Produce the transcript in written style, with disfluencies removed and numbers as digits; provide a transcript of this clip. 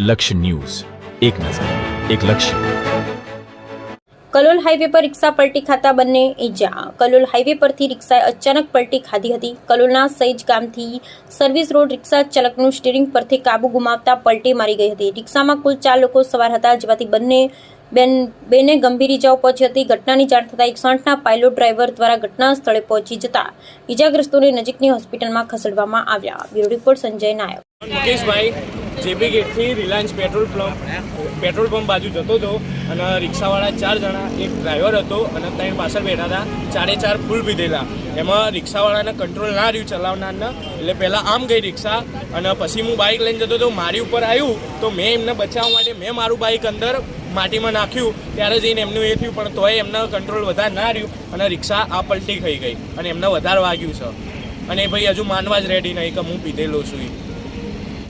લક્ષ્ય ન્યૂઝ, એક નજર, એક લક્ષ્ય. કલોલ હાઈવે પર રિક્ષા પલટી ખાતા બંને ઈજા. કલોલ હાઈવે પરથી રિક્ષાએ અચાનક પલટી ખાધી હતી. કલોલના સૈજ ગામથી સર્વિસ રોડ રિક્ષા ચાલકનું સ્ટીરિંગ પરથી કાબુ ગુમાવતા પલટી મારી ગઈ હતી. રિક્ષામાં કુલ 4 લોકો સવાર હતા, જેમાંથી બેને ગંભીર ઈજાઓ પહોંચી હતી. ઘટનાની જાણ થતાં 108ના પાયલોટ ડ્રાઈવર દ્વારા ઘટના સ્થળે પહોંચી જતા ઈજાગ્રસ્તોને નજીકની હોસ્પિટલમાં ખસેડવામાં આવ્યા. બ્યુરો રિપોર્ટ સંજય નાયક. મુકેશભાઈ જેબી ગેટથી રિલાયન્સ પેટ્રોલ પંપ બાજુ જતો હતો અને રિક્ષાવાળા 4 જણા, એક ડ્રાઈવર હતો અને 3 પાછળ બેઠા હતા. 4 ફૂલ પીધેલા. એમાં રિક્ષાવાળાને કંટ્રોલ ના રહ્યું ચલાવનારને, એટલે પહેલાં આમ ગઈ રિક્ષા અને પછી હું બાઇક લઈને જતો હતો. મારી ઉપર આવ્યું તો મેં એમને બચાવવા માટે મેં મારું બાઇક અંદર માટીમાં નાખ્યું. ત્યારે જઈને એમનું એ થયું, પણ તોય એમને કંટ્રોલ વધારે ના રહ્યું અને રિક્ષા આ પલટી ખાઈ ગઈ અને એમને વધારે વાગ્યું છે. અને ભાઈ હજુ માનવા જ રેડી નહીં કે હું પીધેલો છું.